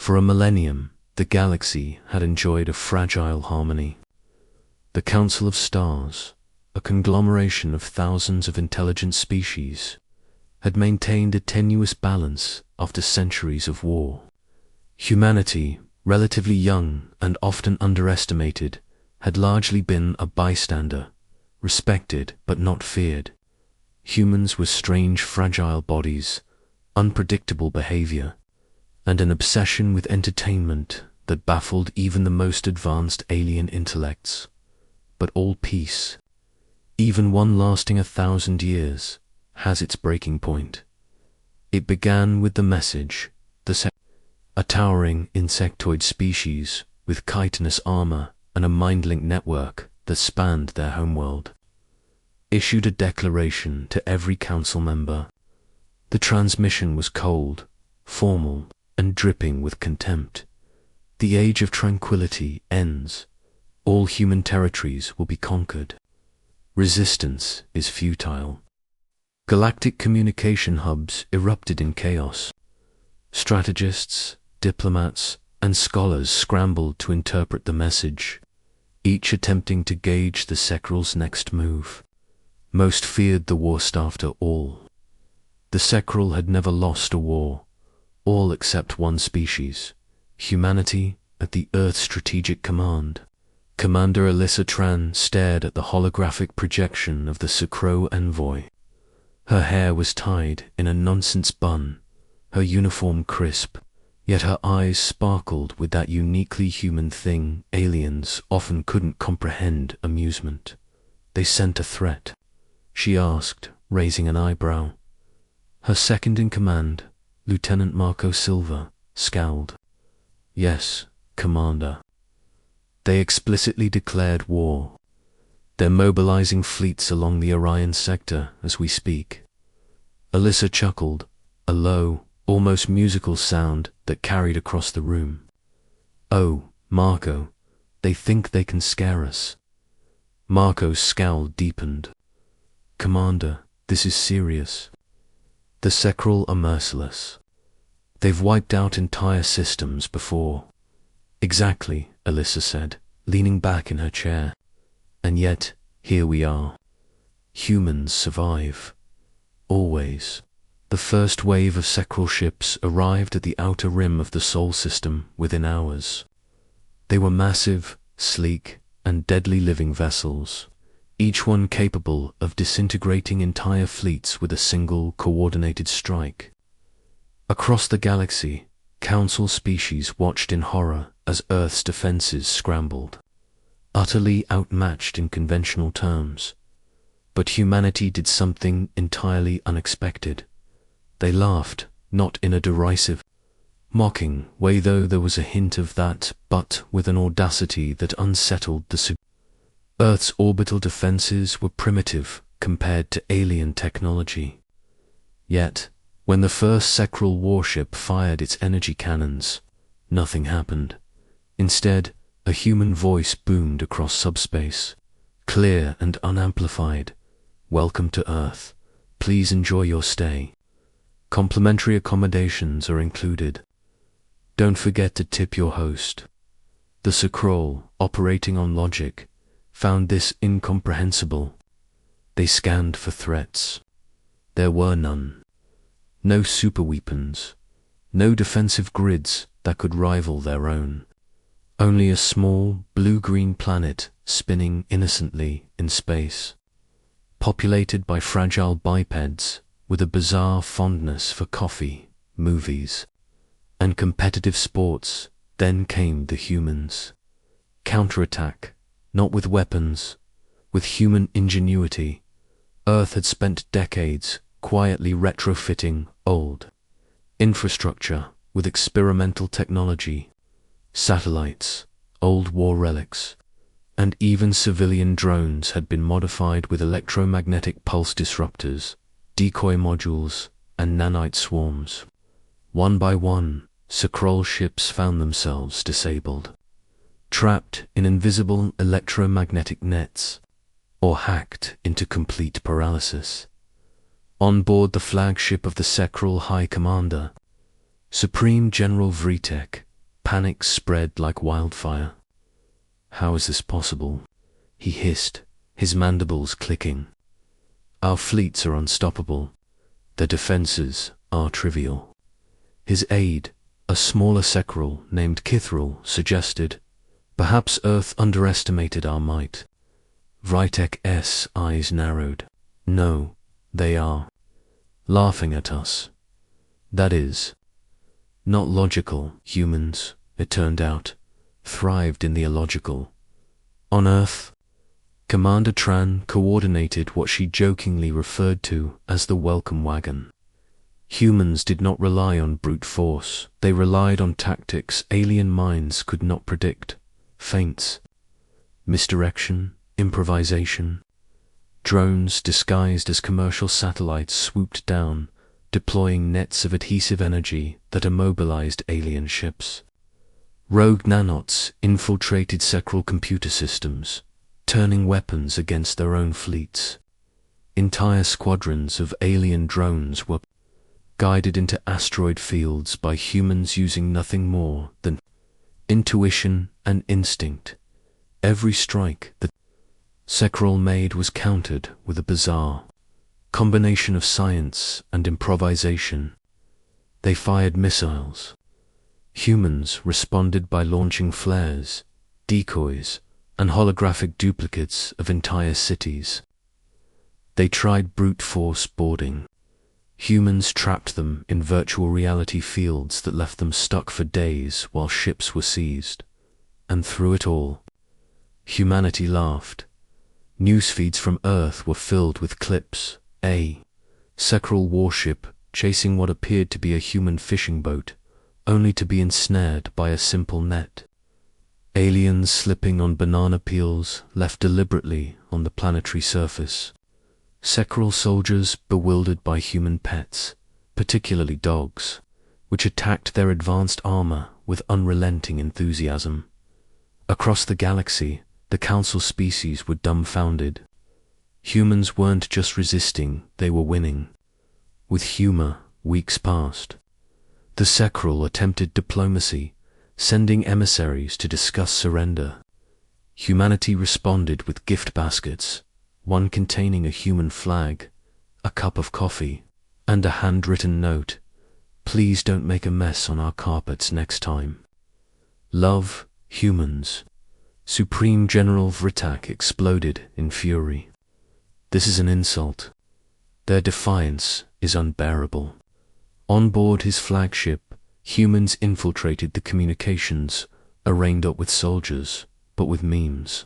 For a millennium, the galaxy had enjoyed a fragile harmony. The Council of Stars, a conglomeration of thousands of intelligent species, had maintained a tenuous balance after centuries of war. Humanity, relatively young and often underestimated, had largely been a bystander, respected but not feared. Humans with strange, fragile bodies, unpredictable behavior, and an obsession with entertainment that baffled even the most advanced alien intellects. But all peace, even one lasting 1,000 years, has its breaking point. It began with the message, a towering insectoid species with chitinous armor and a mind-link network that spanned their homeworld, issued a declaration to every council member. The transmission was cold, formal, and dripping with contempt. The age of tranquility ends. All human territories will be conquered. Resistance is futile. Galactic communication hubs erupted in chaos. Strategists, diplomats, and scholars scrambled to interpret the message, each attempting to gauge the Sekrul's next move. Most feared the worst after all. The Sekrul had never lost a war, all except one species, humanity at the Earth's strategic command. Commander Alyssa Tran stared at the holographic projection of the Sekro envoy. Her hair was tied in a nonsense bun, her uniform crisp, yet her eyes sparkled with that uniquely human thing aliens often couldn't comprehend: amusement. They sent a threat? She asked, raising an eyebrow. Her second-in-command, Lieutenant Marco Silva, scowled. Yes, Commander. They explicitly declared war. They're mobilizing fleets along the Orion sector as we speak. Alyssa chuckled, a low, almost musical sound that carried across the room. Oh, Marco, they think they can scare us. Marco's scowl deepened. Commander, this is serious. The Sekrul are merciless. They've wiped out entire systems before. Exactly, Alyssa said, leaning back in her chair. And yet, here we are. Humans survive. Always. The first wave of Sekrul ships arrived at the outer rim of the Sol system within hours. They were massive, sleek, and deadly living vessels, each one capable of disintegrating entire fleets with a single coordinated strike. Across the galaxy, Council species watched in horror as Earth's defenses scrambled, utterly outmatched in conventional terms. But humanity did something entirely unexpected. They laughed, not in a derisive, mocking way, though there was a hint of that, but with an audacity that unsettled the Earth's orbital defenses were primitive compared to alien technology. Yet, when the first Sekrul warship fired its energy cannons, nothing happened. Instead, a human voice boomed across subspace, clear and unamplified. Welcome to Earth. Please enjoy your stay. Complimentary accommodations are included. Don't forget to tip your host. The Sekrul, operating on logic, found this incomprehensible. They scanned for threats. There were none. No superweapons, no defensive grids that could rival their own. Only a small, blue-green planet spinning innocently in space, populated by fragile bipeds with a bizarre fondness for coffee, movies, and competitive sports. Then came the humans. Counterattack, not with weapons, with human ingenuity. Earth had spent decades quietly retrofitting old infrastructure with experimental technology, satellites, old war relics, and even civilian drones had been modified with electromagnetic pulse disruptors, decoy modules, and nanite swarms. One by one, Sekrul ships found themselves disabled, trapped in invisible electromagnetic nets, or hacked into complete paralysis. On board the flagship of the Sekrul High Commander, Supreme General Vritek, Panic spread like wildfire. "How is this possible?" he hissed, his mandibles clicking. "Our fleets are unstoppable. Their defenses are trivial." His aide, a smaller Sequel named Kithril, suggested, "Perhaps Earth underestimated our might." Vrytek's eyes narrowed. "No, they are laughing at us. That is not logical. Humans, it turned out, thrived in the illogical. On Earth, Commander Tran coordinated what she jokingly referred to as the welcome wagon. Humans did not rely on brute force. They relied on tactics alien minds could not predict. Feints, misdirection, improvisation. Drones disguised as commercial satellites swooped down, deploying nets of adhesive energy that immobilized alien ships. Rogue nanots infiltrated Sequel computer systems, turning weapons against their own fleets. Entire squadrons of alien drones were guided into asteroid fields by humans using nothing more than intuition and instinct. Every strike that Sequel made was countered with a bizarre combination of science and improvisation. They fired missiles. Humans responded by launching flares, decoys, and holographic duplicates of entire cities. They tried brute force boarding. Humans trapped them in virtual reality fields that left them stuck for days while ships were seized. And through it all, humanity laughed. Newsfeeds from Earth were filled with clips. A Sequel warship chasing what appeared to be a human fishing boat, only to be ensnared by a simple net. Aliens slipping on banana peels left deliberately on the planetary surface. Sequel soldiers bewildered by human pets, particularly dogs, which attacked their advanced armor with unrelenting enthusiasm. Across the galaxy, the Council species were dumbfounded. Humans weren't just resisting, they were winning. With humor, weeks passed. The Sequel attempted diplomacy, sending emissaries to discuss surrender. Humanity responded with gift baskets, one containing a human flag, a cup of coffee, and a handwritten note. "Please don't make a mess on our carpets next time. Love, humans." Supreme General Vrytek exploded in fury. "This is an insult. Their defiance is unbearable." On board his flagship, humans infiltrated the communications, arrayed up with soldiers, but with memes.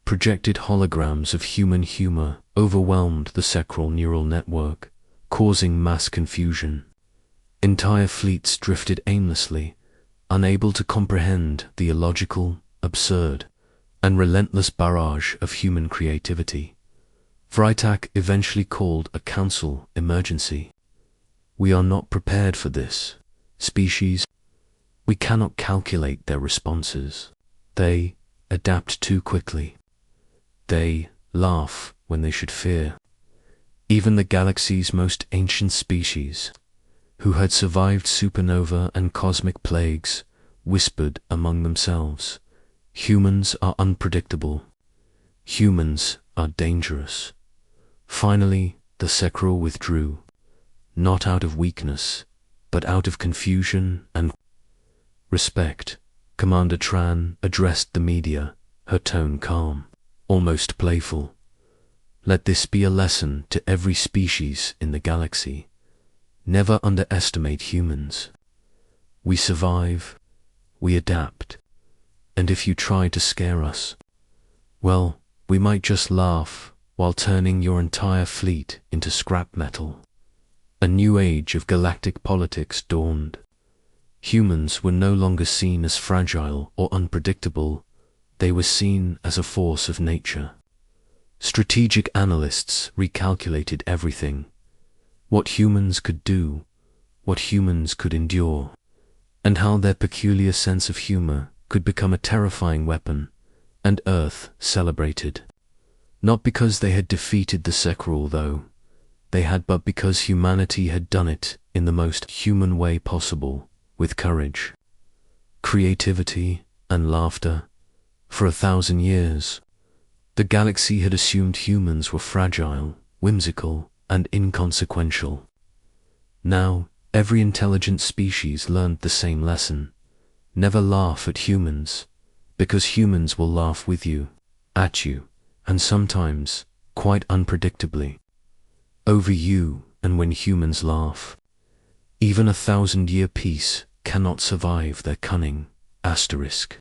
Projected holograms of human humor overwhelmed the Sequel neural network, causing mass confusion. Entire fleets drifted aimlessly, unable to comprehend the illogical, absurd, and relentless barrage of human creativity. Vrytek eventually called a council emergency. "We are not prepared for this species. We cannot calculate their responses. They adapt too quickly. They laugh when they should fear." Even the galaxy's most ancient species, who had survived supernova and cosmic plagues, whispered among themselves, "Humans are unpredictable. Humans are dangerous." Finally, the Sequel withdrew, not out of weakness, but out of confusion and respect. Commander Tran addressed the media, her tone calm, almost playful. "Let this be a lesson to every species in the galaxy. Never underestimate humans. We survive, we adapt, and if you try to scare us, well, we might just laugh while turning your entire fleet into scrap metal." A new age of galactic politics dawned. Humans were no longer seen as fragile or unpredictable. They were seen as a force of nature. Strategic analysts recalculated everything: what humans could do, what humans could endure, and how their peculiar sense of humor could become a terrifying weapon, and Earth celebrated. Not because they had defeated the Sequel, though. They had, but because humanity had done it in the most human way possible, with courage. creativity, and laughter. For 1,000 years, the galaxy had assumed humans were fragile, whimsical, and inconsequential. Now, every intelligent species learned the same lesson. Never laugh at humans, because humans will laugh with you, at you, and sometimes, quite unpredictably, over you. And when humans laugh, even 1,000-year peace cannot survive their cunning. Asterisk.